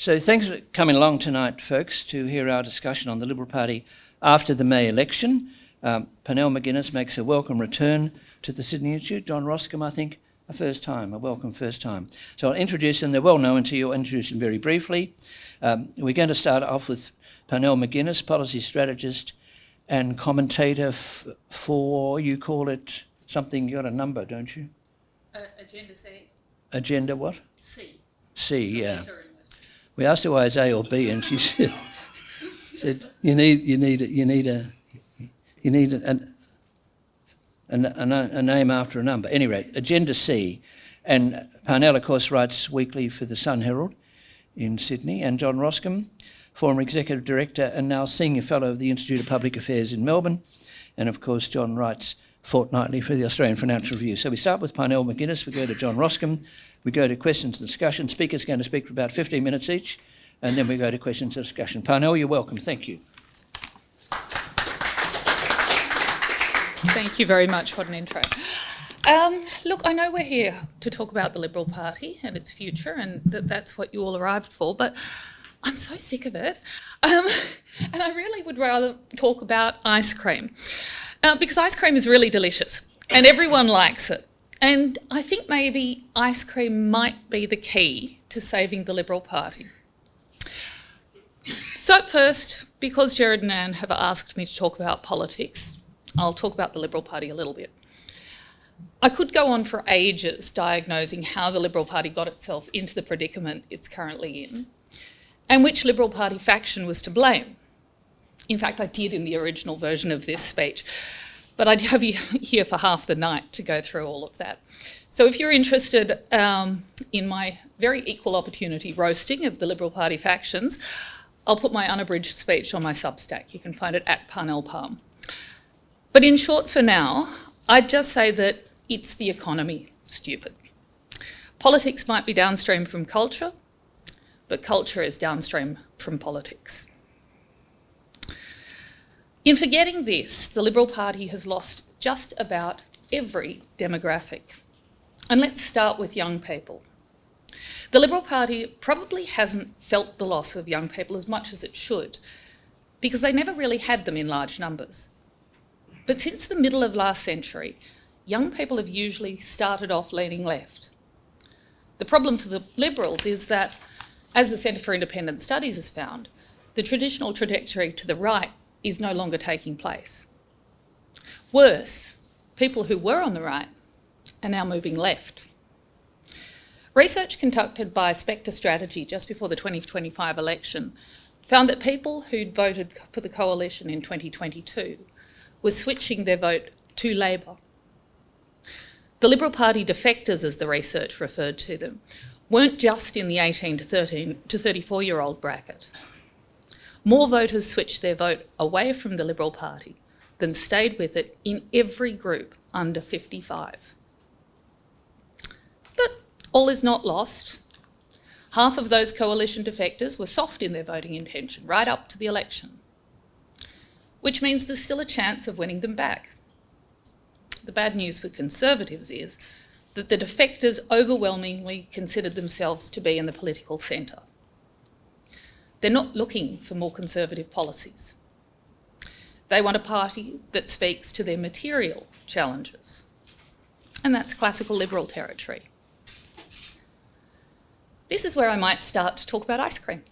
So thanks for coming along tonight, folks, to hear our discussion on the Liberal Party after the May election. Parnell McGuinness makes a welcome return to the Sydney Institute. John Roskam, I think, a welcome first time. So I'll introduce them. They're well known to you. I'll introduce them very briefly. We're going to start off with Parnell McGuinness, policy strategist and commentator for, you call it something, you got a number, don't you? Agenda C. Agenda what? C. C, yeah. We asked her why it's A or B, and she said you need a name after a number. Anyway, Agenda C, and Parnell, of course, writes weekly for the Sun Herald in Sydney, and John Roskam, former executive director and now senior fellow of the Institute of Public Affairs in Melbourne, and of course John writes fortnightly for the Australian Financial Review. So we start with Parnell McGuinness, we go to John Roskam, we go to questions and discussion. Speakers are going to speak for about 15 minutes each, and then we go to questions and discussion. Parnell, you're welcome. Thank you. Thank you very much. What an intro. Look, I know we're here to talk about the Liberal Party and its future, and that's what you all arrived for, but I'm so sick of it. And I really would rather talk about ice cream, because ice cream is really delicious and everyone likes it. And I think maybe ice cream might be the key to saving the Liberal Party. So first, because Gerard and Anne have asked me to talk about politics, I'll talk about the Liberal Party a little bit. I could go on for ages diagnosing how the Liberal Party got itself into the predicament it's currently in, and which Liberal Party faction was to blame. In fact, I did in the original version of this speech, but I'd have you here for half the night to go through all of that. So if you're interested in my very equal opportunity roasting of the Liberal Party factions, I'll put my unabridged speech on my Substack. You can find it at Parnell Palm. But in short for now, I'd just say that it's the economy, stupid. Politics might be downstream from culture, but culture is downstream from politics. In forgetting this, the Liberal Party has lost just about every demographic. And let's start with young people. The Liberal Party probably hasn't felt the loss of young people as much as it should, because they never really had them in large numbers. But since the middle of last century, young people have usually started off leaning left. The problem for the Liberals is that, as the Centre for Independent Studies has found, the traditional trajectory to the right is no longer taking place. Worse, people who were on the right are now moving left. Research conducted by Spectre Strategy just before the 2025 election found that people who'd voted for the coalition in 2022 were switching their vote to Labor. The Liberal Party defectors, as the research referred to them, weren't just in the 18 to 34-year-old bracket. More voters switched their vote away from the Liberal Party than stayed with it in every group under 55. But all is not lost. Half of those coalition defectors were soft in their voting intention right up to the election, which means there's still a chance of winning them back. The bad news for Conservatives is that the defectors overwhelmingly considered themselves to be in the political centre. They're not looking for more conservative policies. They want a party that speaks to their material challenges. And that's classical Liberal territory. This is where I might start to talk about ice cream,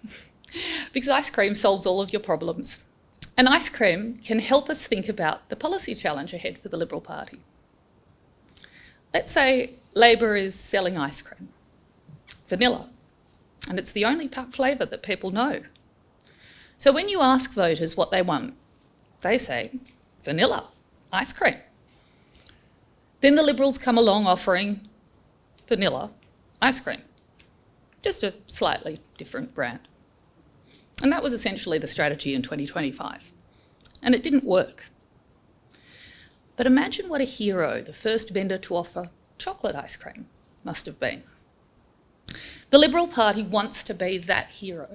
because ice cream solves all of your problems. And ice cream can help us think about the policy challenge ahead for the Liberal Party. Let's say Labor is selling ice cream, vanilla, and it's the only flavour that people know. So when you ask voters what they want, they say vanilla ice cream. Then the Liberals come along offering vanilla ice cream, just a slightly different brand. And that was essentially the strategy in 2025. And it didn't work. But imagine what a hero the first vendor to offer chocolate ice cream must have been. The Liberal Party wants to be that hero,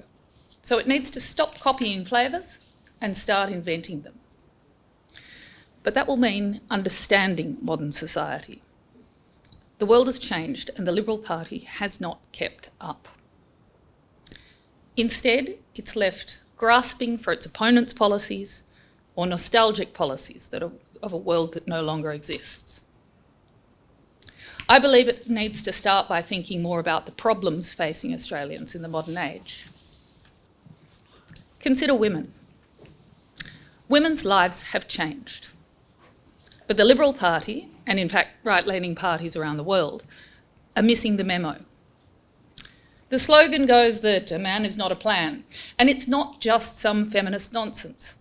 so it needs to stop copying flavours and start inventing them. But that will mean understanding modern society. The world has changed and the Liberal Party has not kept up. Instead, it's left grasping for its opponent's policies or nostalgic policies that are of a world that no longer exists. I believe it needs to start by thinking more about the problems facing Australians in the modern age. Consider women. Women's lives have changed. But the Liberal Party, and in fact right-leaning parties around the world, are missing the memo. The slogan goes that a man is not a plan, and it's not just some feminist nonsense.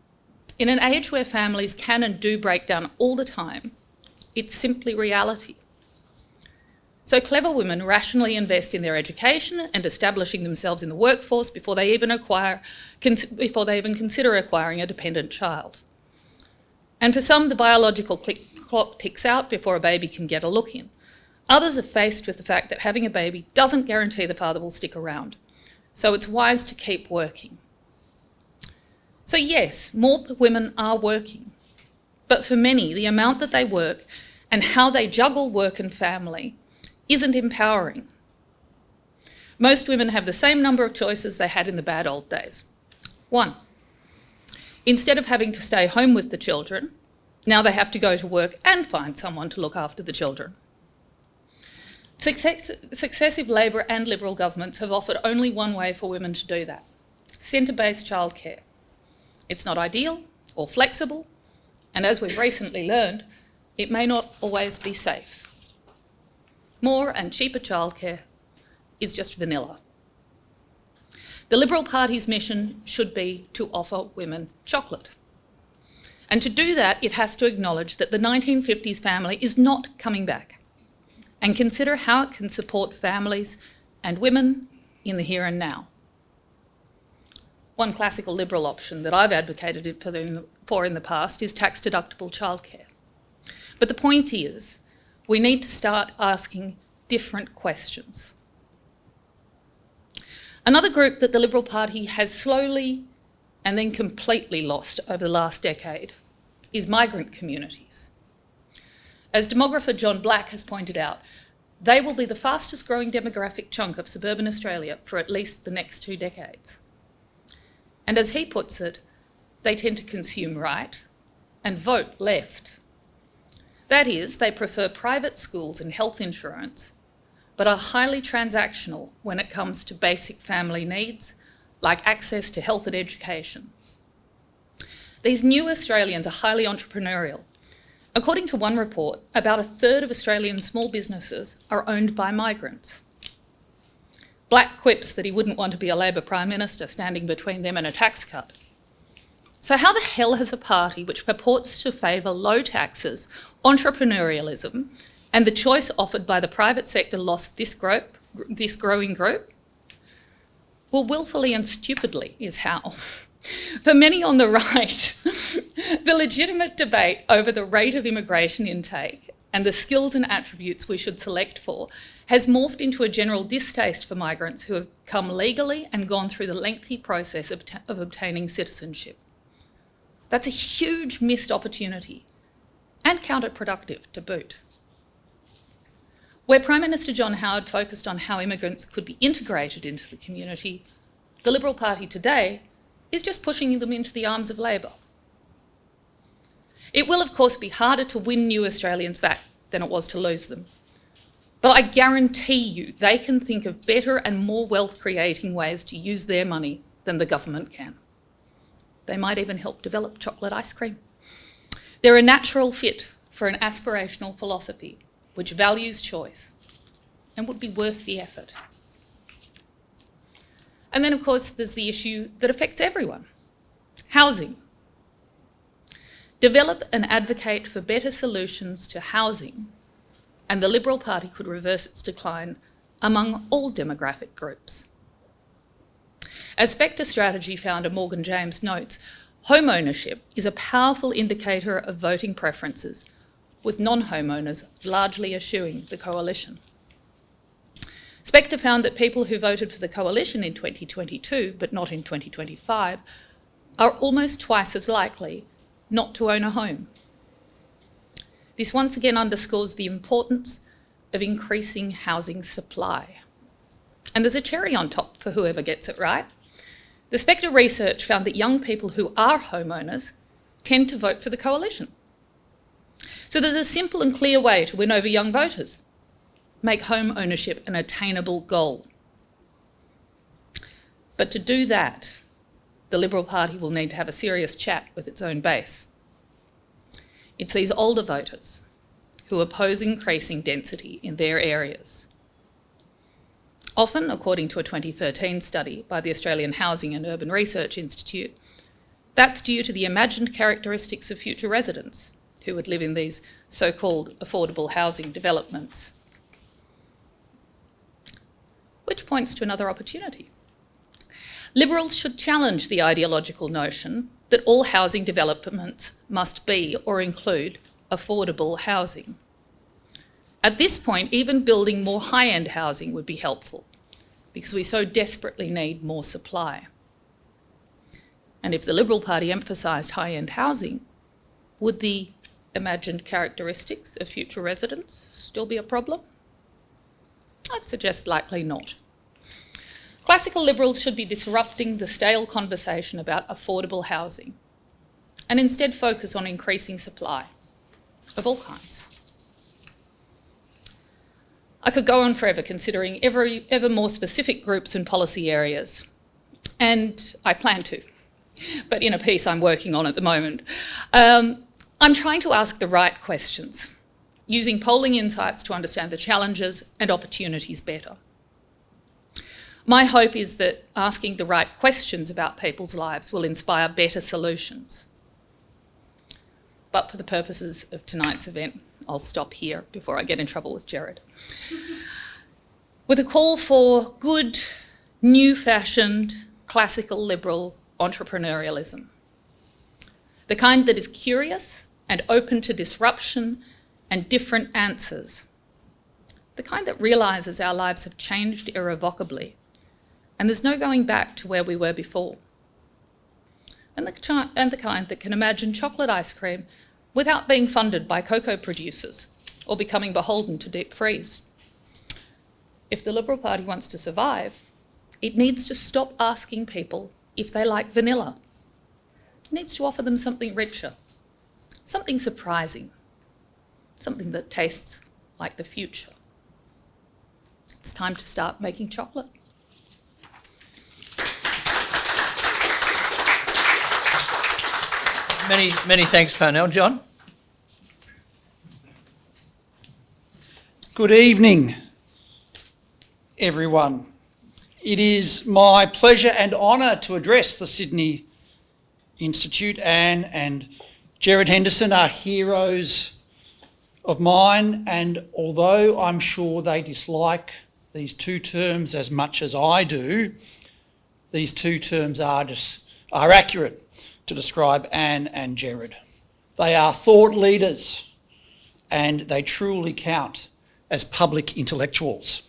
In an age where families can and do break down all the time, it's simply reality. So clever women rationally invest in their education and establishing themselves in the workforce before they even consider acquiring a dependent child. And for some, the biological clock ticks out before a baby can get a look in. Others are faced with the fact that having a baby doesn't guarantee the father will stick around. So it's wise to keep working. So yes, more women are working. But for many, the amount that they work and how they juggle work and family isn't empowering. Most women have the same number of choices they had in the bad old days. 1. Instead of having to stay home with the children, now they have to go to work and find someone to look after the children. Successive Labor and Liberal governments have offered only one way for women to do that: centre-based childcare. It's not ideal or flexible, and as we've recently learned, it may not always be safe. More and cheaper childcare is just vanilla. The Liberal Party's mission should be to offer women chocolate. And to do that, it has to acknowledge that the 1950s family is not coming back, and consider how it can support families and women in the here and now. One classical Liberal option that I've advocated for in the past is tax-deductible childcare. But the point is, we need to start asking different questions. Another group that the Liberal Party has slowly and then completely lost over the last decade is migrant communities. As demographer John Black has pointed out, they will be the fastest growing demographic chunk of suburban Australia for at least the next 2 decades. And as he puts it, they tend to consume right and vote left. That is, they prefer private schools and health insurance, but are highly transactional when it comes to basic family needs, like access to health and education. These new Australians are highly entrepreneurial. According to one report, about 1/3 of Australian small businesses are owned by migrants. Black quips that he wouldn't want to be a Labor Prime Minister standing between them and a tax cut. So how the hell has a party which purports to favour low taxes, entrepreneurialism, and the choice offered by the private sector lost this growing group? Well, willfully and stupidly is how. For many on the right, the legitimate debate over the rate of immigration intake and the skills and attributes we should select for has morphed into a general distaste for migrants who have come legally and gone through the lengthy process of obtaining citizenship. That's a huge missed opportunity and counterproductive to boot. Where Prime Minister John Howard focused on how immigrants could be integrated into the community, the Liberal Party today is just pushing them into the arms of Labor. It will, of course, be harder to win new Australians back than it was to lose them. But I guarantee you they can think of better and more wealth-creating ways to use their money than the government can. They might even help develop chocolate ice cream. They're a natural fit for an aspirational philosophy which values choice and would be worth the effort. And then, of course, there's the issue that affects everyone: housing. Develop and advocate for better solutions to housing, and the Liberal Party could reverse its decline among all demographic groups. As Spectre Strategy founder Morgan James notes, home ownership is a powerful indicator of voting preferences, with non-homeowners largely eschewing the coalition. Spectre found that people who voted for the coalition in 2022, but not in 2025, are almost twice as likely not to own a home. This once again underscores the importance of increasing housing supply. And there's a cherry on top for whoever gets it right. The Spectre research found that young people who are homeowners tend to vote for the coalition. So there's a simple and clear way to win over young voters. Make home ownership an attainable goal. But to do that, the Liberal Party will need to have a serious chat with its own base. It's these older voters who oppose increasing density in their areas. Often, according to a 2013 study by the Australian Housing and Urban Research Institute, that's due to the imagined characteristics of future residents who would live in these so-called affordable housing developments. Which points to another opportunity. Liberals should challenge the ideological notion that all housing developments must be or include affordable housing. At this point, even building more high-end housing would be helpful because we so desperately need more supply. And if the Liberal Party emphasised high-end housing, would the imagined characteristics of future residents still be a problem? I'd suggest likely not. Classical Liberals should be disrupting the stale conversation about affordable housing and instead focus on increasing supply of all kinds. I could go on forever considering ever more specific groups and policy areas, and I plan to, but in a piece I'm working on at the moment. I'm trying to ask the right questions, using polling insights to understand the challenges and opportunities better. My hope is that asking the right questions about people's lives will inspire better solutions. But for the purposes of tonight's event, I'll stop here before I get in trouble with Gerard. With a call for good, new-fashioned, classical liberal entrepreneurialism. The kind that is curious and open to disruption and different answers. The kind that realises our lives have changed irrevocably and there's no going back to where we were before. And the kind that can imagine chocolate ice cream without being funded by cocoa producers or becoming beholden to deep freeze. If the Liberal Party wants to survive, it needs to stop asking people if they like vanilla. It needs to offer them something richer, something surprising, something that tastes like the future. It's time to start making chocolate. Many thanks, Parnell. John? Good evening, everyone. It is my pleasure and honour to address the Sydney Institute. Anne and Gerard Henderson are heroes of mine, and although I'm sure they dislike these two terms as much as I do, these two terms are accurate to describe Anne and Gerard. They are thought leaders and they truly count as public intellectuals.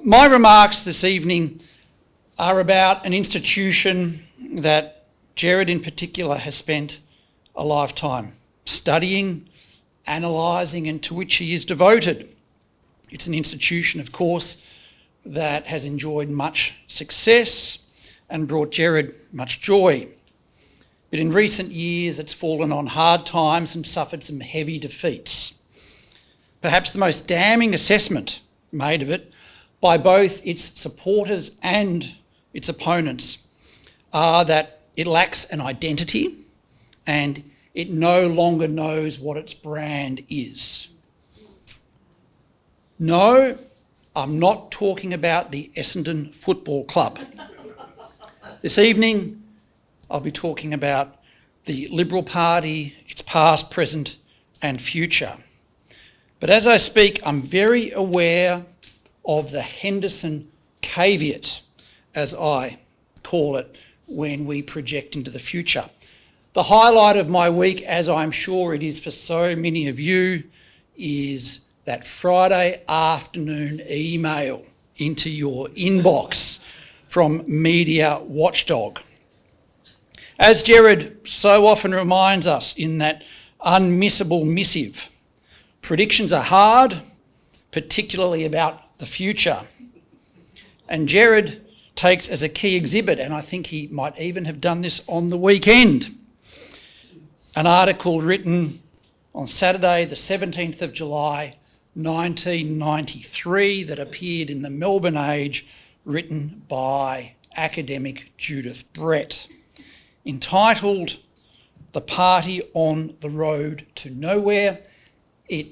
My remarks this evening are about an institution that Gerard in particular has spent a lifetime studying, analysing, and to which he is devoted. It's an institution, of course, that has enjoyed much success and brought Gerard much joy. But in recent years, it's fallen on hard times and suffered some heavy defeats. Perhaps the most damning assessment made of it by both its supporters and its opponents are that it lacks an identity and it no longer knows what its brand is. No, I'm not talking about the Essendon Football Club. This evening, I'll be talking about the Liberal Party, its past, present and future. But as I speak, I'm very aware of the Henderson caveat, as I call it, when we project into the future. The highlight of my week, as I'm sure it is for so many of you, is that Friday afternoon email into your inbox from Media Watchdog. As Gerard so often reminds us in that unmissable missive, predictions are hard, particularly about the future. And Gerard takes as a key exhibit, and I think he might even have done this on the weekend, an article written on Saturday the 17th of July 1993 that appeared in the Melbourne Age, written by academic Judith Brett, entitled "The Party on the Road to Nowhere." It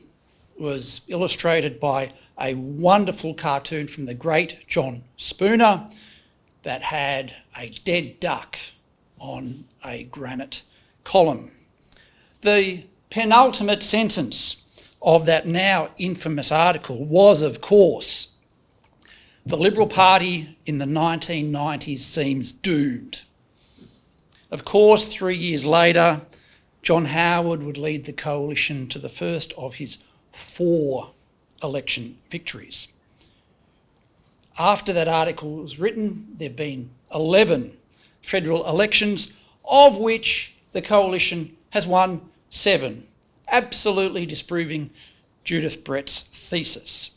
was illustrated by a wonderful cartoon from the great John Spooner that had a dead duck on a granite column. The penultimate sentence of that now infamous article was, of course, "The Liberal Party in the 1990s seems doomed." Of course, 3 years later, John Howard would lead the coalition to the first of his 4 election victories. After that article was written, there have been 11 federal elections, of which the coalition has won 7, absolutely disproving Judith Brett's thesis.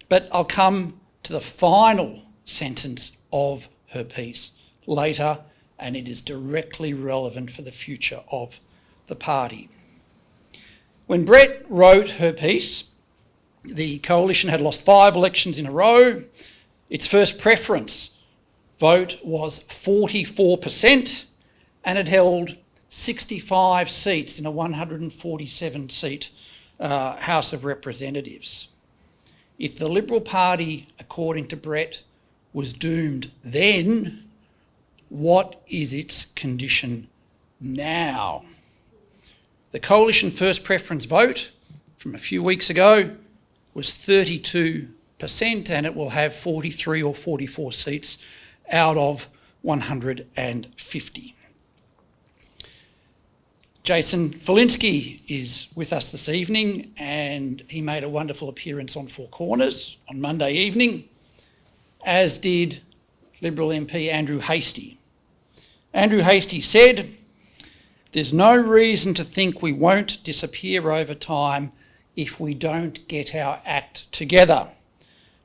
But I'll come to the final sentence of her piece later, and it is directly relevant for the future of the party. When Brett wrote her piece, the coalition had lost 5 elections in a row. Its first preference vote was 44%, and it held 65 seats in a 147-seat House of Representatives. If the Liberal Party, according to Brett, was doomed then, what is its condition now? The coalition first preference vote from a few weeks ago was 32%, and it will have 43 or 44 seats out of 150. Jason Falinski is with us this evening, and he made a wonderful appearance on Four Corners on Monday evening, as did Liberal MP Andrew Hastie. Andrew Hastie said, "There's no reason to think we won't disappear over time if we don't get our act together.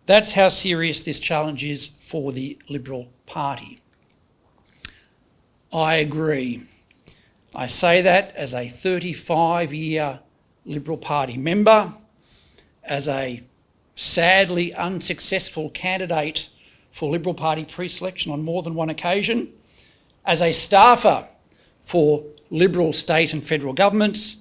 That's how serious this challenge is for the Liberal Party." I agree. I say that as a 35-year Liberal Party member, as a sadly unsuccessful candidate for Liberal Party pre-selection on more than one occasion, as a staffer for Liberal state and federal governments,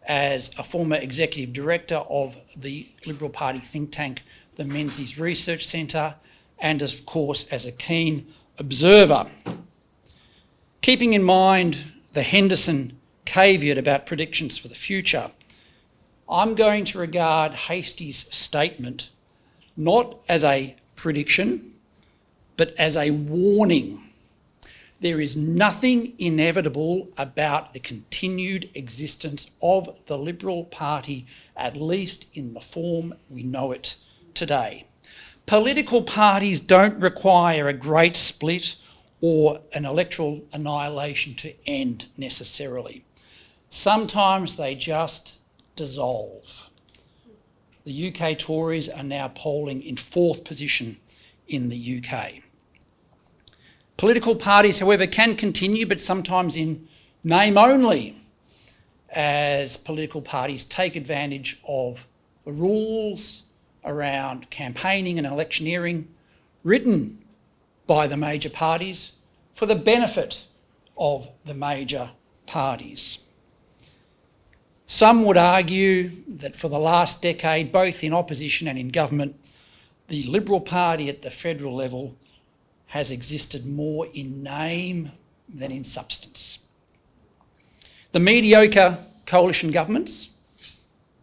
as a former executive director of the Liberal Party think tank, the Menzies Research Centre, and of course as a keen observer. Keeping in mind the Henderson caveat about predictions for the future, I'm going to regard Hastie's statement not as a prediction, but as a warning. There is nothing inevitable about the continued existence of the Liberal Party, at least in the form we know it today. Political parties don't require a great split or an electoral annihilation to end necessarily. Sometimes they just dissolve. The UK Tories are now polling in 4th position in the UK. Political parties, however, can continue, but sometimes in name only, as political parties take advantage of the rules around campaigning and electioneering written by the major parties for the benefit of the major parties. Some would argue that for the last decade, both in opposition and in government, the Liberal Party at the federal level has existed more in name than in substance. The mediocre coalition governments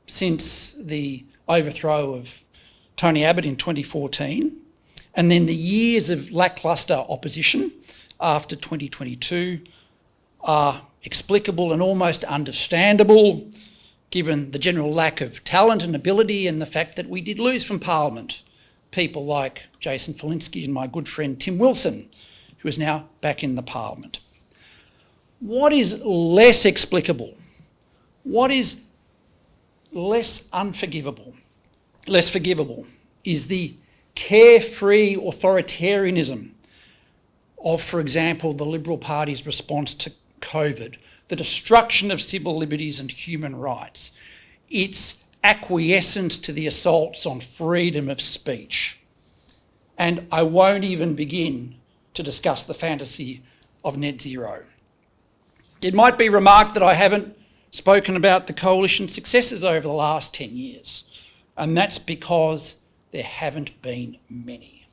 since the overthrow of Tony Abbott in 2014, and then the years of lacklustre opposition after 2022 are explicable and almost understandable given the general lack of talent and ability and the fact that we did lose from Parliament people like Jason Falinski and my good friend Tim Wilson, who is now back in the Parliament. What is less explicable? What is less forgivable is the carefree authoritarianism of, for example, the Liberal Party's response to COVID, the destruction of civil liberties and human rights, its acquiescence to the assaults on freedom of speech. And I won't even begin to discuss the fantasy of net zero. It might be remarked that I haven't spoken about the coalition's successes over the last 10 years, and that's because there haven't been many.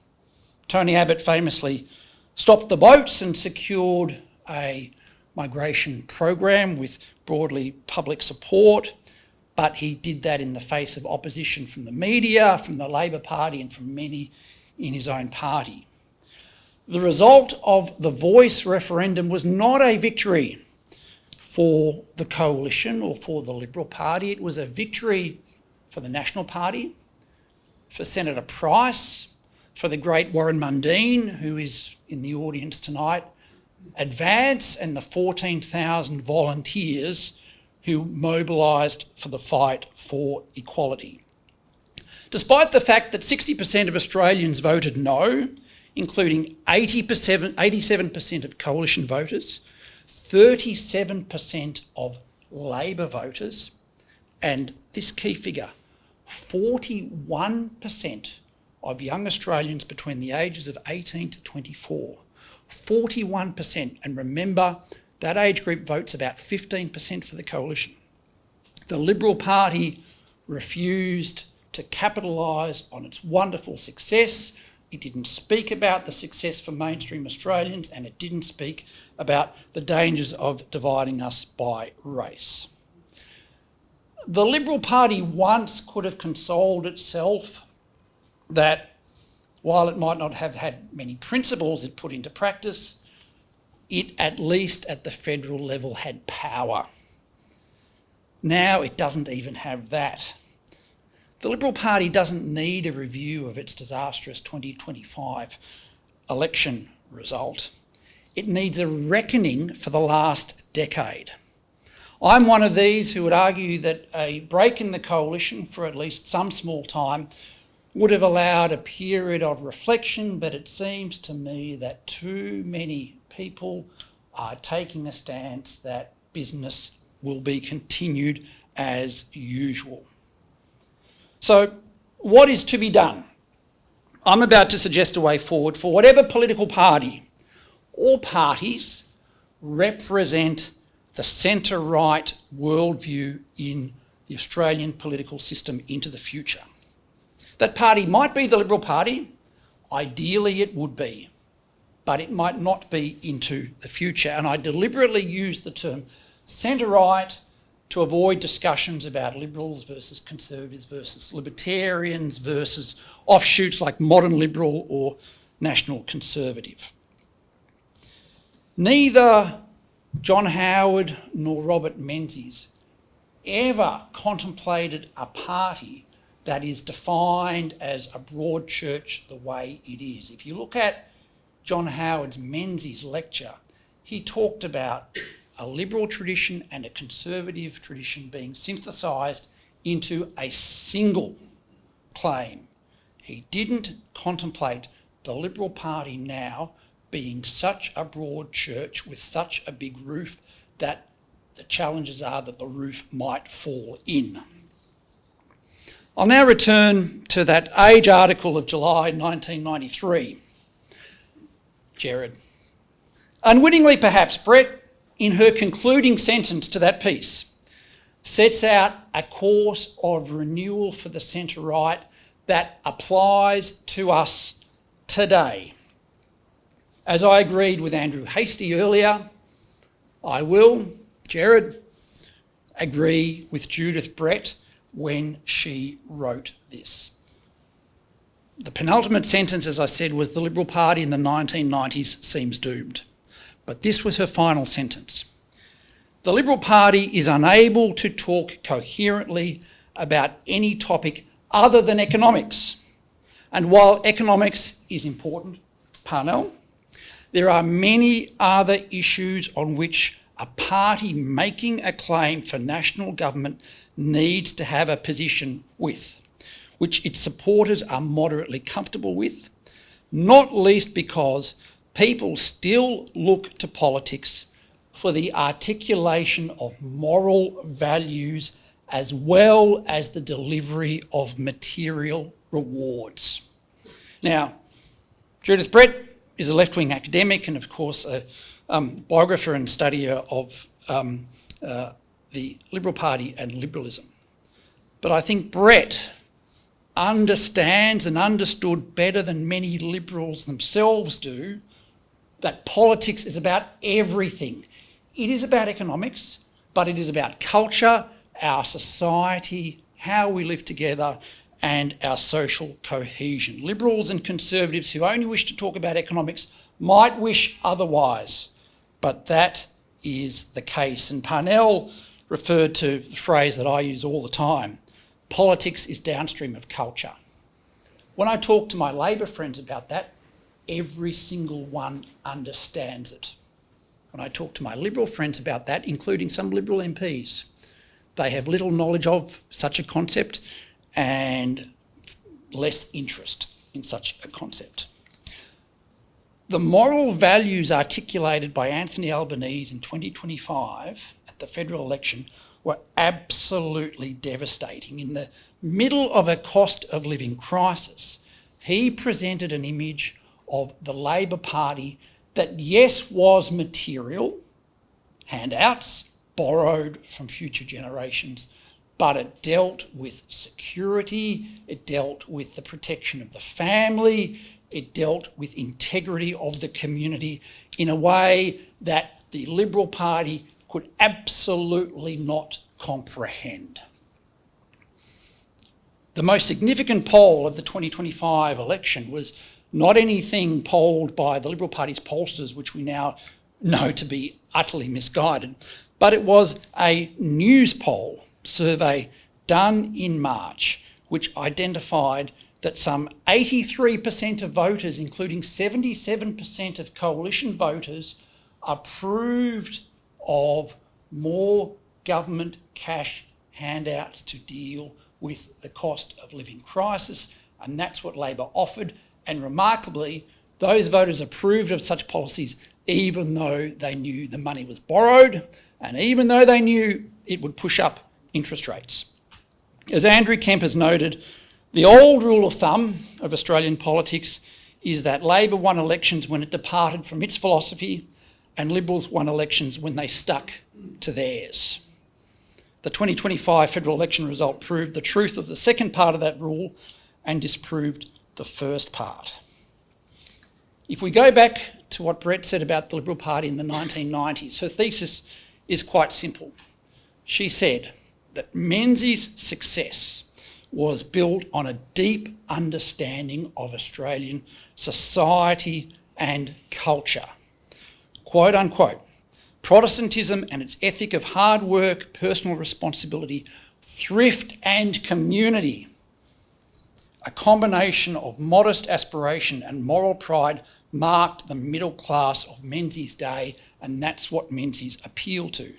Tony Abbott famously stopped the boats and secured a migration program with broadly public support, but he did that in the face of opposition from the media, from the Labor Party and from many in his own party. The result of the Voice referendum was not a victory for the coalition or for the Liberal Party. It was a victory for the National Party, for Senator Price, for the great Warren Mundine, who is in the audience tonight, Advance, and the 14,000 volunteers who mobilised for the fight for equality. Despite the fact that 60% of Australians voted no, including 87% of coalition voters, 37% of Labor voters, and this key figure, 41% of young Australians between the ages of 18 to 24. 41%, and remember, that age group votes about 15% for the coalition. The Liberal Party refused to capitalise on its wonderful success. It didn't speak about the success for mainstream Australians, and it didn't speak about the dangers of dividing us by race. The Liberal Party once could have consoled itself that while it might not have had many principles it put into practice, it at least at the federal level had power. Now it doesn't even have that. The Liberal Party doesn't need a review of its disastrous 2025 election result. It needs a reckoning for the last decade. I'm one of these who would argue that a break in the coalition for at least some small time would have allowed a period of reflection, but it seems to me that too many people are taking a stance that business will be continued as usual. So, what is to be done? I'm about to suggest a way forward for whatever political party or parties represent the centre-right worldview in the Australian political system into the future. That party might be the Liberal Party, ideally it would be, but it might not be into the future. And I deliberately use the term centre-right to avoid discussions about Liberals versus Conservatives versus Libertarians versus offshoots like modern Liberal or National Conservative. Neither John Howard nor Robert Menzies ever contemplated a party that is defined as a broad church the way it is. If you look at John Howard's Menzies lecture, he talked about a liberal tradition and a conservative tradition being synthesised into a single claim. He didn't contemplate the Liberal Party now being such a broad church with such a big roof that the challenges are that the roof might fall in. I'll now return to that Age article of July 1993. Gerard. Unwittingly perhaps, Brett, in her concluding sentence to that piece, sets out a course of renewal for the centre-right that applies to us today. As I agreed with Andrew Hastie earlier, I will, Gerard, agree with Judith Brett when she wrote this. The penultimate sentence, as I said, was the Liberal Party in the 1990s seems doomed. But this was her final sentence. The Liberal Party is unable to talk coherently about any topic other than economics. And while economics is important, Parnell, there are many other issues on which a party making a claim for national government needs to have a position with. which its supporters are moderately comfortable with, not least because people still look to politics for the articulation of moral values as well as the delivery of material rewards. Now, Judith Brett is a left-wing academic and, of course, a biographer and studier of the Liberal Party and liberalism. But I think Brett understands and understood better than many Liberals themselves do that politics is about everything. It is about economics, but it is about culture, our society, how we live together, and our social cohesion. Liberals and Conservatives who only wish to talk about economics might wish otherwise, but that is the case. And Parnell referred to the phrase that I use all the time: politics is downstream of culture. When I talk to my Labor friends about that, every single one understands it. When I talk to my Liberal friends about that, including some Liberal MPs, they have little knowledge of such a concept and less interest in such a concept. The moral values articulated by Anthony Albanese in 2025 at the federal election were absolutely devastating. In the middle of a cost of living crisis, he presented an image of the Labor Party that, yes, was material, handouts, borrowed from future generations, but it dealt with security, it dealt with the protection of the family, it dealt with integrity of the community in a way that the Liberal Party could absolutely not comprehend. The most significant poll of the 2025 election was not anything polled by the Liberal Party's pollsters, which we now know to be utterly misguided, but it was a news poll survey done in March, which identified that some 83% of voters, including 77% of coalition voters, approved of more government cash handouts to deal with the cost of living crisis, and that's what Labor offered. And remarkably, those voters approved of such policies even though they knew the money was borrowed and even though they knew it would push up interest rates. As Andrew Kemp has noted, the old rule of thumb of Australian politics is that Labor won elections when it departed from its philosophy and Liberals won elections when they stuck to theirs. The 2025 federal election result proved the truth of the second part of that rule and disproved the first part. If we go back to what Brett said about the Liberal Party in the 1990s, her thesis is quite simple. She said that Menzies' success was built on a deep understanding of Australian society and culture. Quote unquote, Protestantism and its ethic of hard work, personal responsibility, thrift and community, a combination of modest aspiration and moral pride, marked the middle class of Menzies' day, and that's what Menzies appealed to.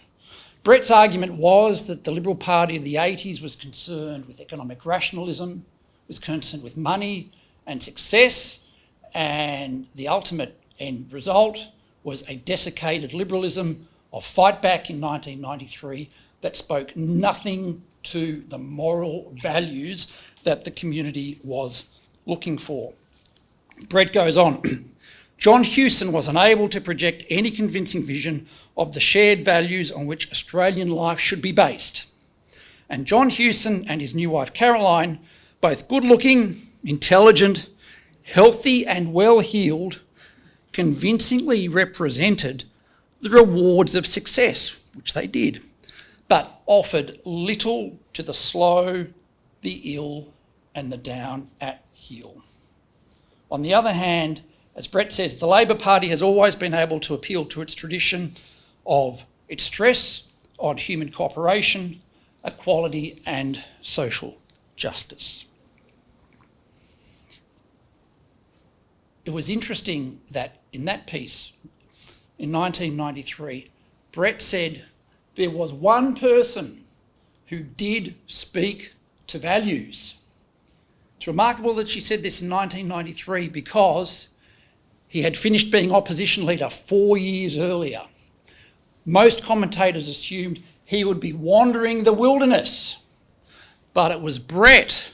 Brett's argument was that the Liberal Party of the 80s was concerned with economic rationalism, was concerned with money and success, and the ultimate end result was a desiccated liberalism of fight back in 1993 that spoke nothing to the moral values that the community was looking for. Brett goes on. John Hewson was unable to project any convincing vision of the shared values on which Australian life should be based. And John Hewson and his new wife Caroline, both good-looking, intelligent, healthy and well-heeled, convincingly represented the rewards of success, which they did, but offered little to the slow, the ill and the down at heel. On the other hand, as Brett says, the Labor Party has always been able to appeal to its tradition of its stress on human cooperation, equality and social justice. It was interesting that in that piece, in 1993, Brett said there was one person who did speak to values, It's remarkable that she said this in 1993 because he had finished being opposition leader 4 years earlier. Most commentators assumed he would be wandering the wilderness, but it was Brett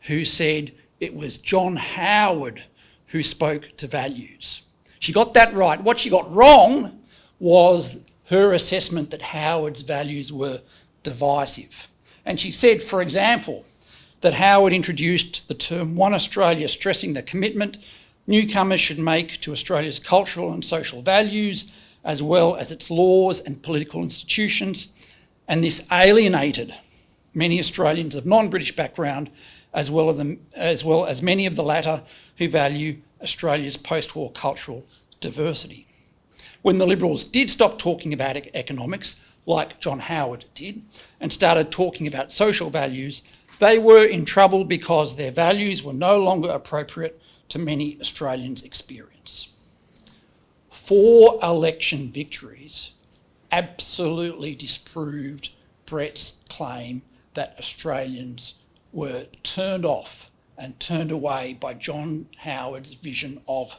who said it was John Howard who spoke to values. She got that right. What she got wrong was her assessment that Howard's values were divisive. And she said, for example, that Howard introduced the term One Australia, stressing the commitment newcomers should make to Australia's cultural and social values, as well as its laws and political institutions, and this alienated many Australians of non-British background, as well as many of the latter who value Australia's post-war cultural diversity. When the Liberals did stop talking about economics, like John Howard did, and started talking about social values, they were in trouble because their values were no longer appropriate to many Australians' experience. 4 election victories absolutely disproved Brett's claim that Australians were turned off and turned away by John Howard's vision of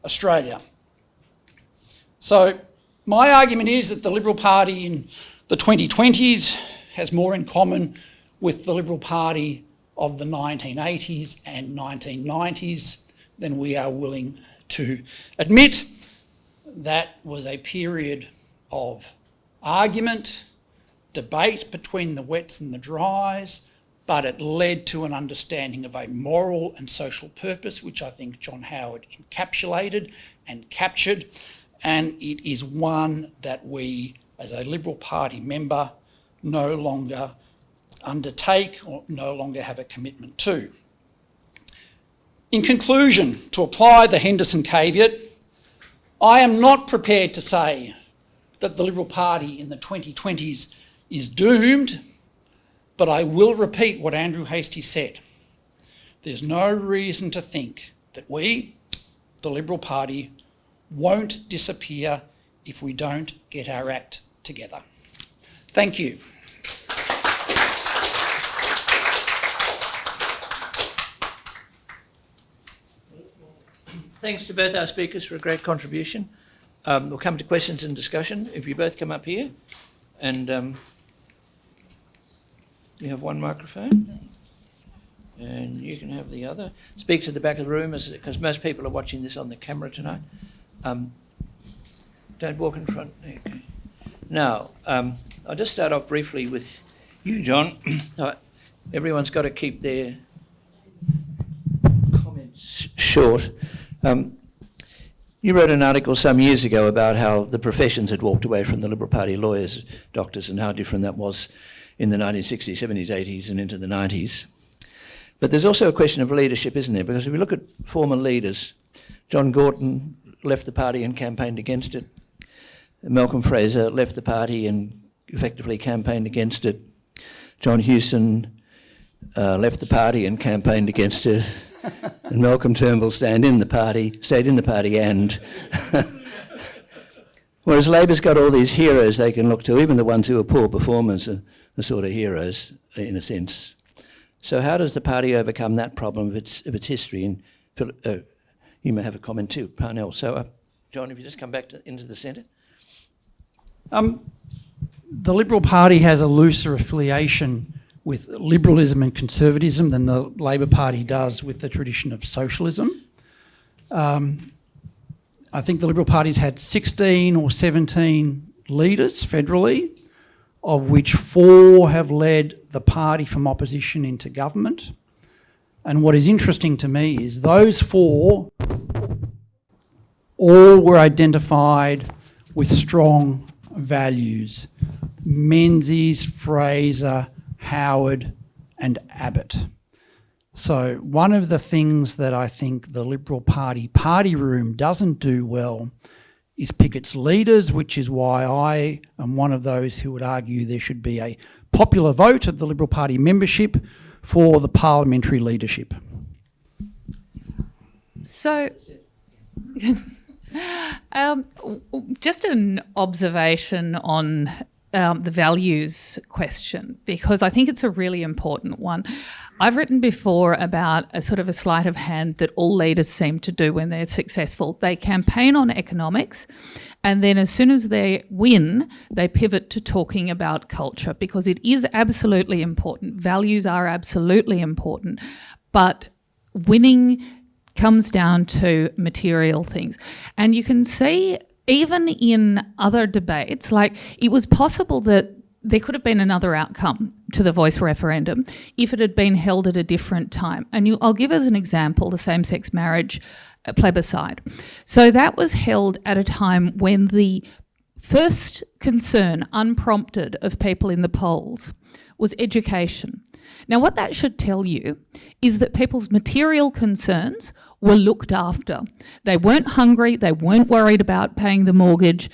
Australia. So my argument is that the Liberal Party in the 2020s has more in common with the Liberal Party of the 1980s and 1990s than we are willing to admit. That was a period of argument, debate between the wets and the dries, but it led to an understanding of a moral and social purpose, which I think John Howard encapsulated and captured, and it is one that we, as a Liberal Party member, no longer undertake or no longer have a commitment to. In conclusion, to apply the Henderson caveat, I am not prepared to say that the Liberal Party in the 2020s is doomed, but I will repeat what Andrew Hastie said. There's no reason to think that we, the Liberal Party, won't disappear if we don't get our act together. Thank you. Thanks to both our speakers for a great contribution. We'll come to questions and discussion. If you both come up here, and you have one microphone, and you can have the other. Speak to the back of the room, because most people are watching this on the camera tonight. Don't walk in front. Okay. Now, I'll just start off briefly with you, John. Everyone's got to keep their comments short. You wrote an article some years ago about how the professions had walked away from the Liberal Party, lawyers, doctors, and how different that was in the 1960s, 70s, 80s and into the 90s. But there's also a question of leadership, isn't there? Because if we look at former leaders, John Gorton left the party and campaigned against it. Malcolm Fraser left the party and effectively campaigned against it. John Hewson left the party and campaigned against it. And Malcolm Turnbull stayed in the party and... Whereas Labor's got all these heroes they can look to, even the ones who are poor performers are the sort of heroes, in a sense. So how does the party overcome that problem of its history? And you may have a comment too, Parnell. So, John, if you just come back into the centre. The Liberal Party has a looser affiliation with liberalism and conservatism than the Labor Party does with the tradition of socialism. I think the Liberal Party's had 16 or 17 leaders federally, of which 4 have led the party from opposition into government. And what is interesting to me is those 4 all were identified with strong values. Menzies, Fraser, Howard and Abbott. So one of the things that I think the Liberal Party room doesn't do well is pick its leaders, which is why I am one of those who would argue there should be a popular vote of the Liberal Party membership for the parliamentary leadership. So, just an observation on the values question, because I think it's a really important one. I've written before about a sort of a sleight of hand that all leaders seem to do when they're successful. They campaign on economics, and then as soon as they win, they pivot to talking about culture, because it is absolutely important. Values are absolutely important, but winning comes down to material things. And you can see even in other debates, like it was possible that there could have been another outcome to the voice referendum if it had been held at a different time. And I'll give as an example the same-sex marriage plebiscite. So that was held at a time when the first concern, unprompted, of people in the polls was education. Now, what that should tell you is that people's material concerns were looked after. They weren't hungry, they weren't worried about paying the mortgage,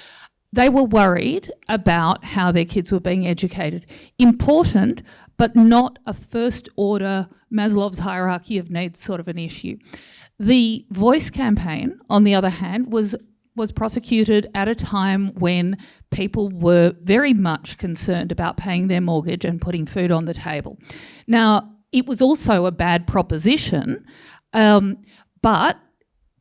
they were worried about how their kids were being educated. Important, but not a first order Maslow's hierarchy of needs sort of an issue. The Voice campaign, on the other hand, was prosecuted at a time when people were very much concerned about paying their mortgage and putting food on the table. Now, it was also a bad proposition, but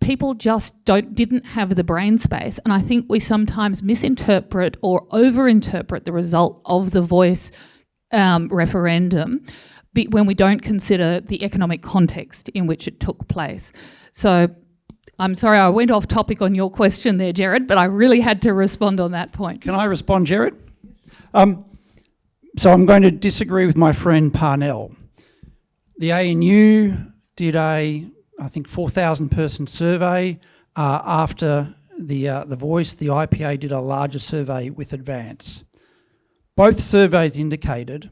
people just didn't have the brain space, and I think we sometimes misinterpret or overinterpret the result of the Voice referendum when we don't consider the economic context in which it took place. So I'm sorry I went off topic on your question there, Gerard, but I really had to respond on that point. Can I respond, Gerard? So I'm going to disagree with my friend Parnell. The ANU did I think 4,000 person survey after the Voice. The IPA did a larger survey with Advance. Both surveys indicated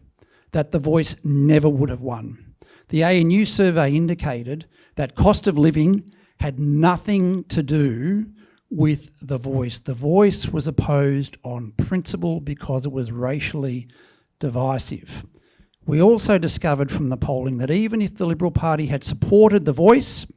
that the Voice never would have won. The ANU survey indicated that cost of living had nothing to do with the Voice. The Voice was opposed on principle because it was racially divisive. We also discovered from the polling that even if the Liberal Party had supported the Voice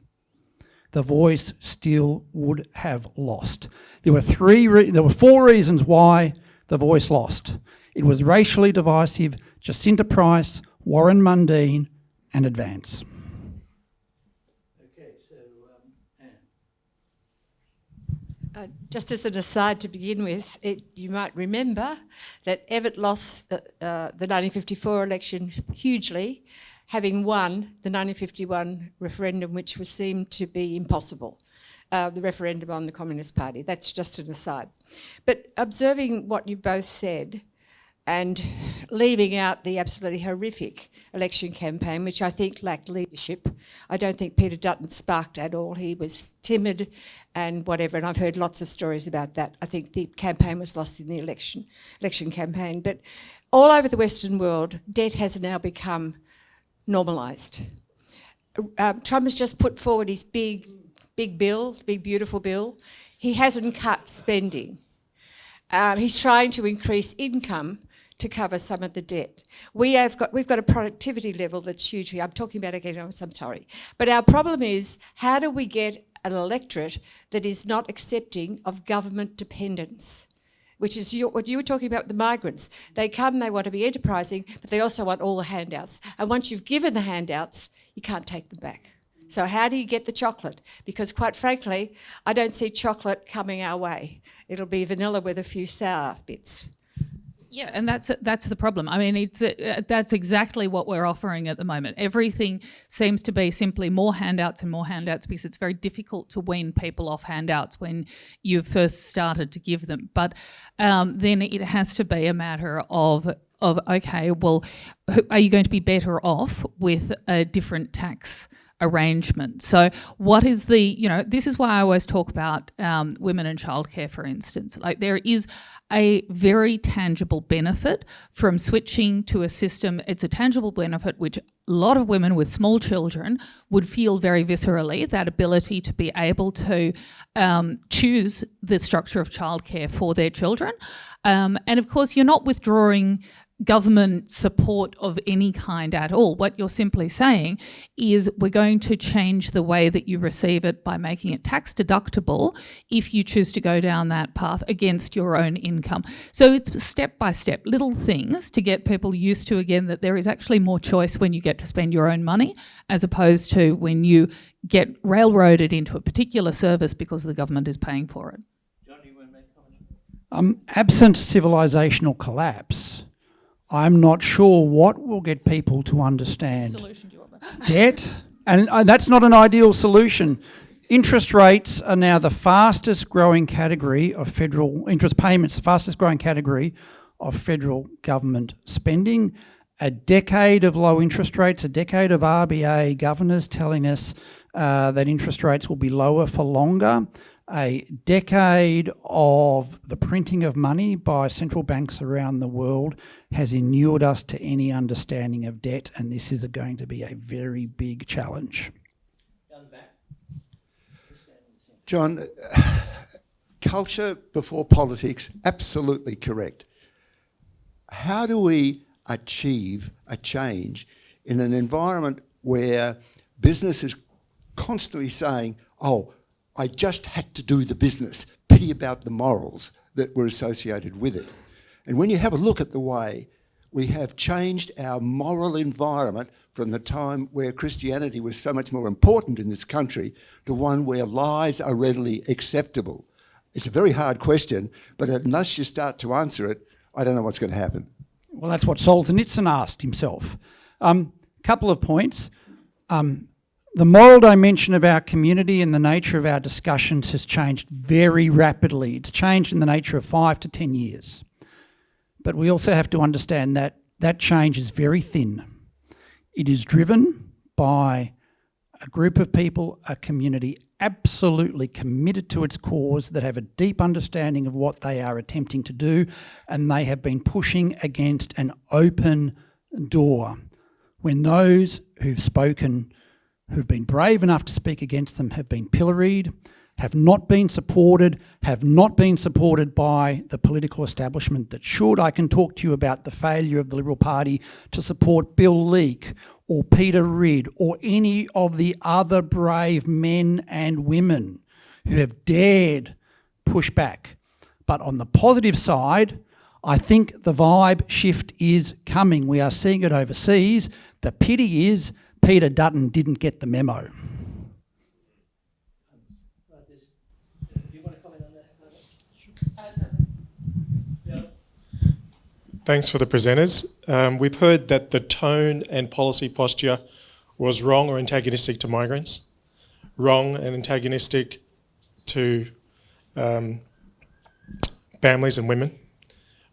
still would have lost. There were 4 reasons why the Voice lost. It was racially divisive, Jacinta Price, Warren Mundine, and Advance. Okay, so Anne. Just as an aside to begin with, you might remember that Evatt lost the 1954 election hugely, having won the 1951 referendum, which was seemed to be impossible, the referendum on the Communist Party. That's just an aside. But observing what you both said and leaving out the absolutely horrific election campaign, which I think lacked leadership. I don't think Peter Dutton sparked at all. He was timid and whatever, and I've heard lots of stories about that. I think the campaign was lost in the election campaign. But all over the Western world, debt has now become normalised. Trump has just put forward his big bill, big beautiful bill. He hasn't cut spending. He's trying to increase income to cover some of the debt. We've got a productivity level that's huge. I'm talking about economics, I'm sorry. But our problem is, how do we get an electorate that is not accepting of government dependence? Which is what you were talking about with the migrants. They come, they want to be enterprising, but they also want all the handouts. And once you've given the handouts, you can't take them back. So how do you get the chocolate? Because quite frankly, I don't see chocolate coming our way. It'll be vanilla with a few sour bits. Yeah, and that's the problem. I mean, that's exactly what we're offering at the moment. Everything seems to be simply more handouts and more handouts, because it's very difficult to wean people off handouts when you've first started to give them. But then it has to be a matter of okay, well, are you going to be better off with a different tax arrangement? So what is this is why I always talk about women and childcare, for instance. Like, there is a very tangible benefit from switching to a system. It's a tangible benefit which a lot of women with small children would feel very viscerally, that ability to be able to choose the structure of childcare for their children. And of course, you're not withdrawing government support of any kind at all. What you're simply saying is we're going to change the way that you receive it by making it tax deductible if you choose to go down that path against your own income. So it's step by step, little things to get people used to, again, that there is actually more choice when you get to spend your own money as opposed to when you get railroaded into a particular service because the government is paying for it. John, do you want to make a comment? Absent civilisational collapse, I'm not sure what will get people to understand Solution do you want? debt, and that's not an ideal solution. Interest rates are now the fastest growing category of federal interest payments, the fastest growing category of federal government spending. A decade of low interest rates, a decade of RBA governors telling us that interest rates will be lower for longer, a decade of the printing of money by central banks around the world has inured us to any understanding of debt, and this is going to be a very big challenge. John, culture before politics, absolutely correct. How do we achieve a change in an environment where business is constantly saying, oh, I just had to do the business, pity about the morals that were associated with it. And when you have a look at the way we have changed our moral environment from the time where Christianity was so much more important in this country to one where lies are readily acceptable. It's a very hard question, but unless you start to answer it, I don't know what's going to happen. Well, that's what Solzhenitsyn asked himself. Couple of points. The moral dimension of our community and the nature of our discussions has changed very rapidly. It's changed in the nature of 5 to 10 years. But we also have to understand that that change is very thin. It is driven by a group of people, a community absolutely committed to its cause, that have a deep understanding of what they are attempting to do, and they have been pushing against an open door. When those who've spoken, who've been brave enough to speak against them, have been pilloried, have not been supported by the political establishment that should. I can talk to you about the failure of the Liberal Party to support Bill Leake or Peter Ridd or any of the other brave men and women who have dared push back. But on the positive side, I think the vibe shift is coming. We are seeing it overseas. The pity is Peter Dutton didn't get the memo. Thanks for the presenters. We've heard that the tone and policy posture was wrong or antagonistic to migrants, wrong and antagonistic to families and women,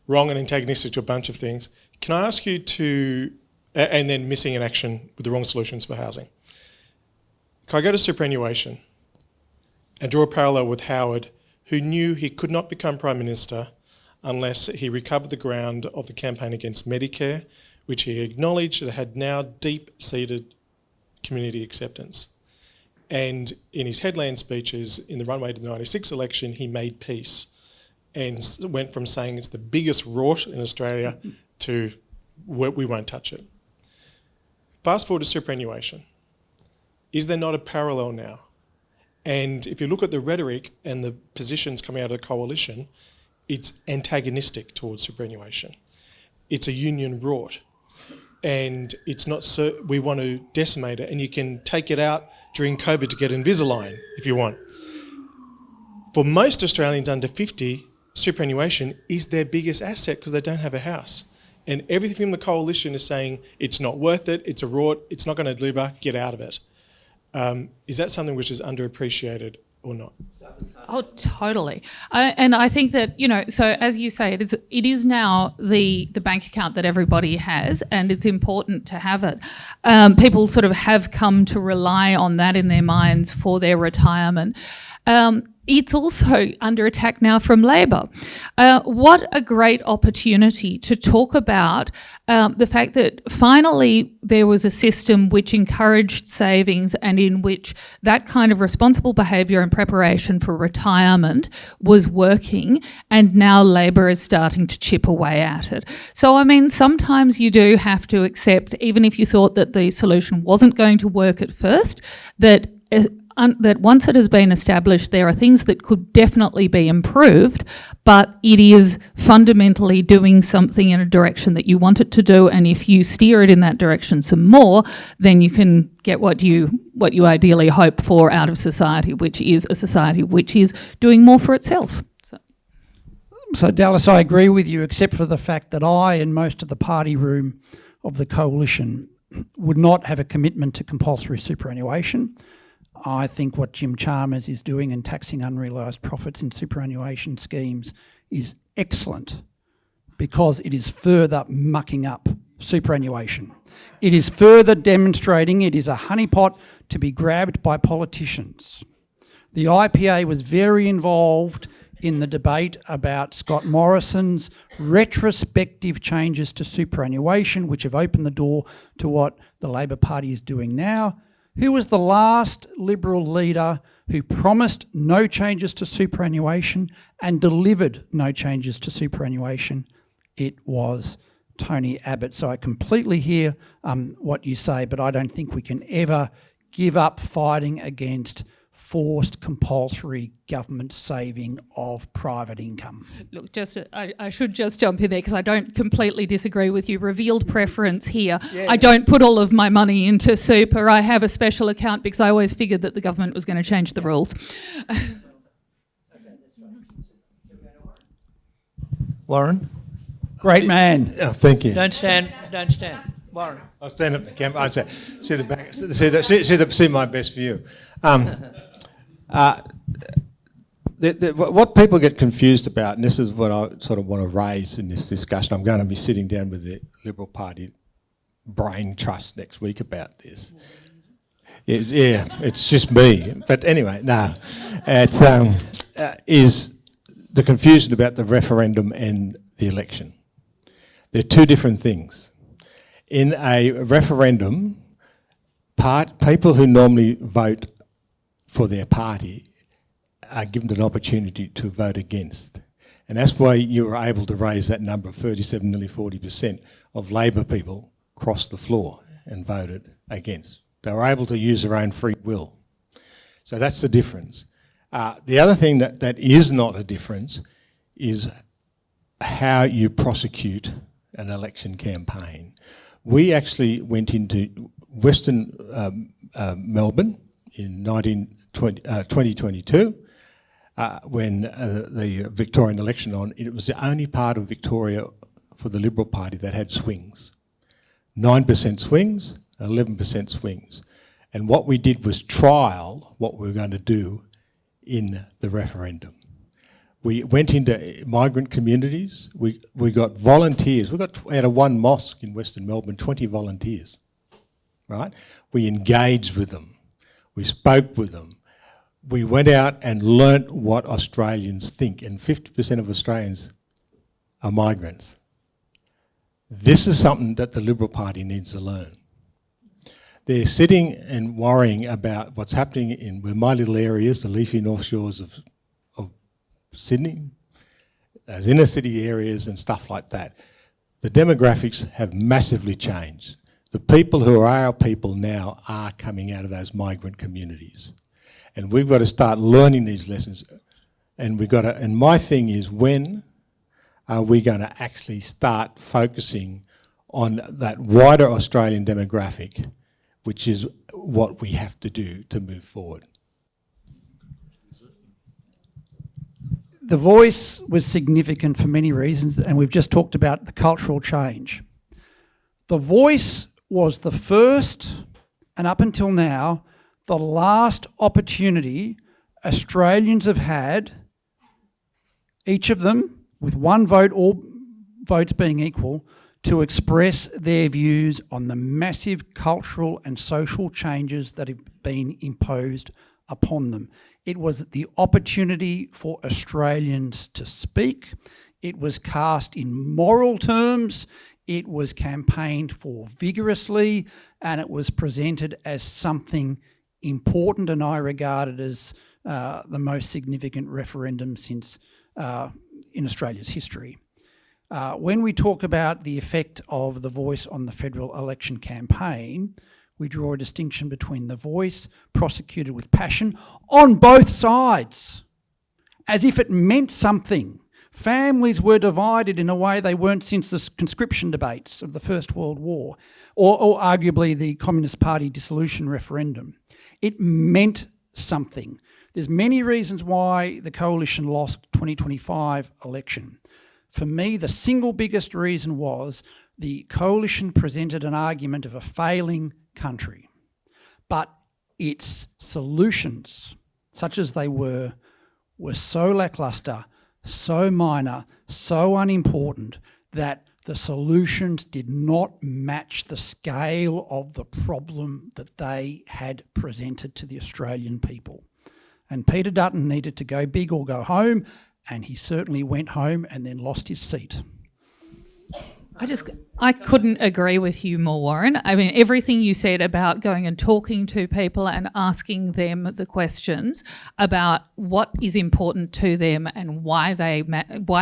wrong and antagonistic to a bunch of things. Can I ask you to, and then missing in action with the wrong solutions for housing. Can I go to superannuation and draw a parallel with Howard, who knew he could not become Prime Minister unless he recovered the ground of the campaign against Medicare, which he acknowledged that had now deep-seated community acceptance. And in his headland speeches in the runway to the 96 election, he made peace and went from saying it's the biggest rort in Australia to we won't touch it. Fast forward to superannuation. Is there not a parallel now? And if you look at the rhetoric and the positions coming out of the coalition, it's antagonistic towards superannuation. It's a union rort. And it's not so, we want to decimate it, and you can take it out during COVID to get Invisalign if you want. For most Australians under 50, superannuation is their biggest asset because they don't have a house. And everything from the coalition is saying it's not worth it, it's a rort, it's not going to deliver, get out of it. Is that something which is underappreciated or not? Oh, totally. And I think that, so as you say, it is now the bank account that everybody has, and it's important to have it. People sort of have come to rely on that in their minds for their retirement. it's also under attack now from Labor. What a great opportunity to talk about the fact that finally there was a system which encouraged savings and in which that kind of responsible behaviour and preparation for retirement was working, and now Labor is starting to chip away at it. So, I mean, sometimes you do have to accept, even if you thought that the solution wasn't going to work at first, that once it has been established, there are things that could definitely be improved, but it is fundamentally doing something in a direction that you want it to do, and if you steer it in that direction some more, then you can get what you ideally hope for out of society, which is a society which is doing more for itself. So Dallas, I agree with you, except for the fact that I and most of the party room of the coalition would not have a commitment to compulsory superannuation. I think what Jim Chalmers is doing in taxing unrealised profits in superannuation schemes is excellent, because it is further mucking up superannuation. It is further demonstrating it is a honeypot to be grabbed by politicians. The IPA was very involved in the debate about Scott Morrison's retrospective changes to superannuation, which have opened the door to what the Labor Party is doing now. Who was the last Liberal leader who promised no changes to superannuation and delivered no changes to superannuation? It was Tony Abbott. So I completely hear what you say, but I don't think we can ever give up fighting against forced compulsory government saving of private income. Look, I should just jump in there because I don't completely disagree with you. Revealed preference here. Yeah. I don't put all of my money into super. I have a special account because I always figured that the government was going to change the rules. Warren? Great man. Oh, thank you. Don't stand. Warren. I'll stand up the camera. I'll say, see the back. See my best view. What people get confused about, and this is what I sort of want to raise in this discussion, I'm going to be sitting down with the Liberal Party brain trust next week about this. It's just me. But anyway, no. It's is the confusion about the referendum and the election. They're two different things. In a referendum, people who normally vote for their party are given an opportunity to vote against. And that's why you were able to raise that number of 37, nearly 40% of Labor people crossed the floor and voted against. They were able to use their own free will. So that's the difference. The other thing that is not a difference is how you prosecute an election campaign. We actually went into Western Melbourne in 2022 when the Victorian election on. It was the only part of Victoria for the Liberal Party that had swings. 9% swings, 11% swings. And what we did was trial what we were going to do in the referendum. We went into migrant communities. We got volunteers. We got out of one mosque in Western Melbourne, 20 volunteers, right? We engaged with them. We spoke with them. We went out and learnt what Australians think, and 50% of Australians are migrants. This is something that the Liberal Party needs to learn. They're sitting and worrying about what's happening in my little areas, the leafy North Shores of Sydney, as inner city areas and stuff like that. The demographics have massively changed. The people who are our people now are coming out of those migrant communities. And we've got to start learning these lessons. And and my thing is, when are we going to actually start focusing on that wider Australian demographic, which is what we have to do to move forward? The Voice was significant for many reasons, and we've just talked about the cultural change. The Voice was the first, and up until now, the last opportunity Australians have had, each of them with one vote, all votes being equal, to express their views on the massive cultural and social changes that have been imposed upon them. It was the opportunity for Australians to speak. It was cast in moral terms. It was campaigned for vigorously, and it was presented as something important, and I regard it as the most significant referendum since in Australia's history. When we talk about the effect of the Voice on the federal election campaign, we draw a distinction between the Voice, prosecuted with passion on both sides, as if it meant something. Families were divided in a way they weren't since the conscription debates of the First World War, or arguably the Communist Party dissolution referendum. It meant something. There's many reasons why the coalition lost 2025 election. For me, the single biggest reason was the coalition presented an argument of a failing country, but its solutions, such as they were so lacklustre, so minor, so unimportant that the solutions did not match the scale of the problem that they had presented to the Australian people. And Peter Dutton needed to go big or go home, and he certainly went home and then lost his seat. I couldn't agree with you more, Warren. I mean, everything you said about going and talking to people and asking them the questions about what is important to them and why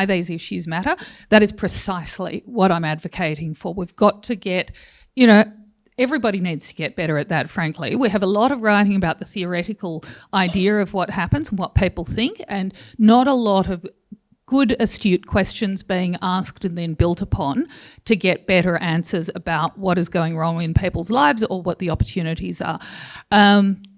these issues matter, that is precisely what I'm advocating for. We've got to get, everybody needs to get better at that, frankly. We have a lot of writing about the theoretical idea of what happens and what people think, and not a lot of good, astute questions being asked and then built upon to get better answers about what is going wrong in people's lives or what the opportunities are.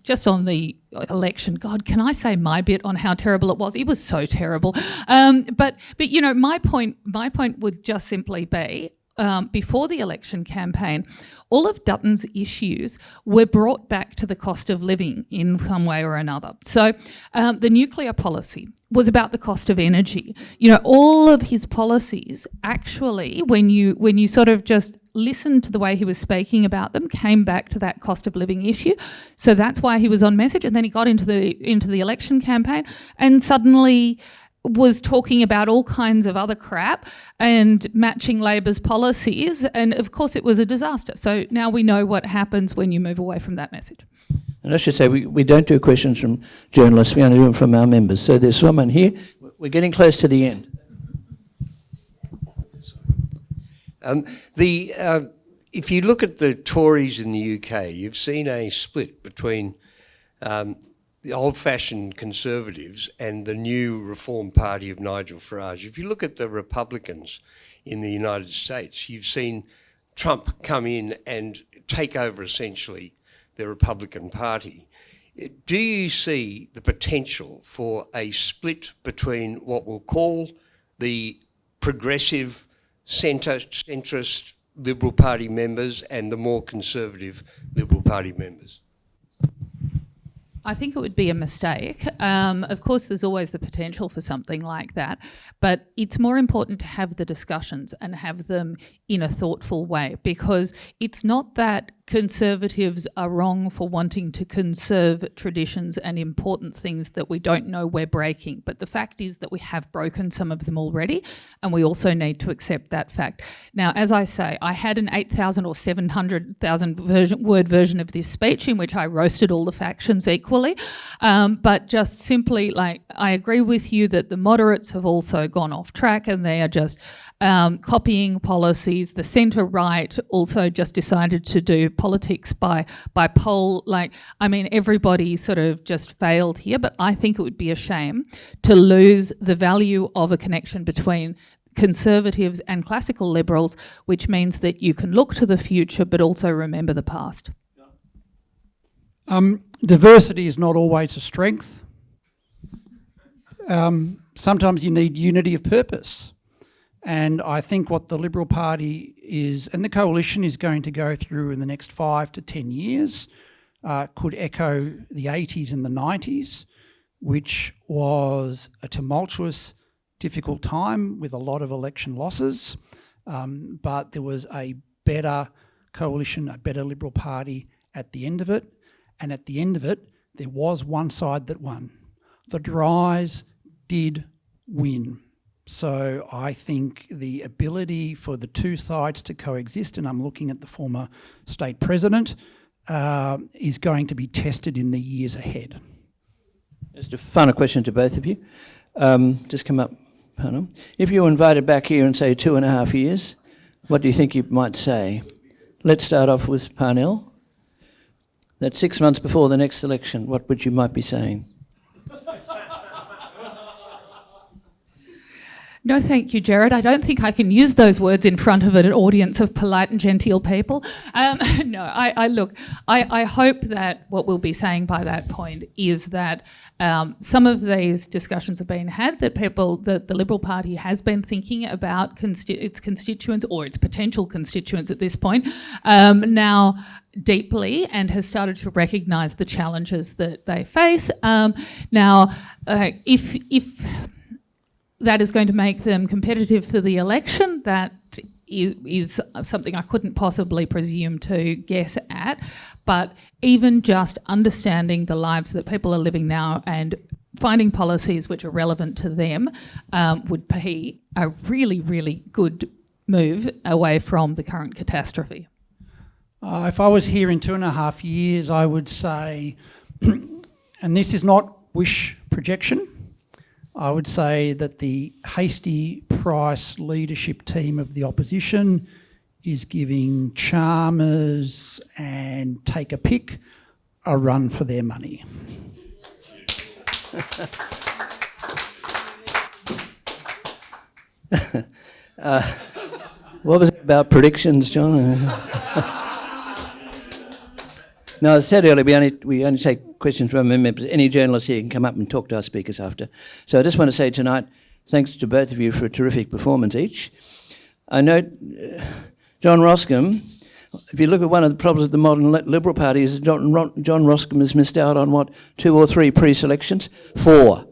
Just on the election, God, can I say my bit on how terrible it was? It was so terrible. But my point would just simply be, before the election campaign, all of Dutton's issues were brought back to the cost of living in some way or another. So the nuclear policy was about the cost of energy. All of his policies actually, when you sort of just listened to the way he was speaking about them, came back to that cost of living issue. So that's why he was on message. And then he got into the election campaign and suddenly was talking about all kinds of other crap and matching Labor's policies, and of course it was a disaster. So now we know what happens when you move away from that message. And I should say, we don't do questions from journalists, we only do them from our members. So there's someone here. We're getting close to the end. If you look at the Tories in the UK, you've seen a split between the old-fashioned Conservatives and the new Reform Party of Nigel Farage. If you look at the Republicans in the United States, you've seen Trump come in and take over essentially the Republican Party. Do you see the potential for a split between what we'll call the progressive centrist Liberal Party members and the more conservative Liberal Party members? I think it would be a mistake. Of course, there's always the potential for something like that, but it's more important to have the discussions and have them in a thoughtful way, because it's not that Conservatives are wrong for wanting to conserve traditions and important things that we don't know we're breaking. But the fact is that we have broken some of them already, and we also need to accept that fact. Now, as I say, I had an 8,000 or 700,000 word version of this speech in which I roasted all the factions equally. But just simply, I agree with you that the moderates have also gone off track and they are just copying policies. The centre-right also just decided to do politics by poll. Everybody sort of just failed here, but I think it would be a shame to lose the value of a connection between Conservatives and classical Liberals, which means that you can look to the future but also remember the past. Diversity is not always a strength. Sometimes you need unity of purpose. And I think what the Liberal Party is, and the coalition is going to go through in the next 5 to 10 years, could echo the 80s and the 90s, which was a tumultuous, difficult time with a lot of election losses. But there was a better coalition, a better Liberal Party at the end of it. And at the end of it, there was one side that won. the Dries did win. So I think the ability for the two sides to coexist, and I'm looking at the former state president, is going to be tested in the years ahead. Just a final question to both of you. Just come up, Parnell. If you were invited back here in, say, 2.5 years, what do you think you might say? Let's start off with Parnell. That's 6 months before the next election. What would you might be saying? No, thank you, Gerard. I don't think I can use those words in front of an audience of polite and genteel people. I hope that what we'll be saying by that point is that some of these discussions have been had, that the Liberal Party has been thinking about its constituents or its potential constituents at this point now deeply, and has started to recognise the challenges that they face. If that is going to make them competitive for the election, that is something I couldn't possibly presume to guess at. But even just understanding the lives that people are living now and finding policies which are relevant to them would be a really, really good move away from the current catastrophe. If I was here in 2.5 years, I would say, and this is not wish projection, I would say that the hasty Price leadership team of the opposition is giving Chalmers and Take a Pick a run for their money. What was it about predictions, John? No, as I said earlier, we only take questions from members. Any journalist here can come up and talk to our speakers after. So I just want to say tonight, thanks to both of you for a terrific performance each. I note John Roskam, if you look at one of the problems of the modern Liberal Party, is John Roskam has missed out on, 2 or 3 pre-selections? 4.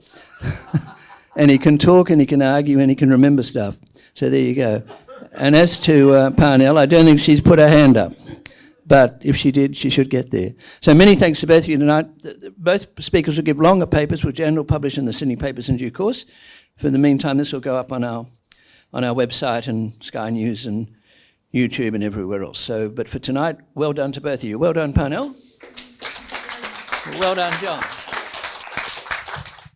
And he can talk and he can argue and he can remember stuff. So there you go. And as to Parnell, I don't think she's put her hand up. But if she did, she should get there. So many thanks to both of you tonight. Both speakers will give longer papers, which Jan will publish in the Sydney papers in due course. For the meantime, this will go up on our website and Sky News and YouTube and everywhere else. So, but for tonight, well done to both of you. Well done, Parnell. Well done, John.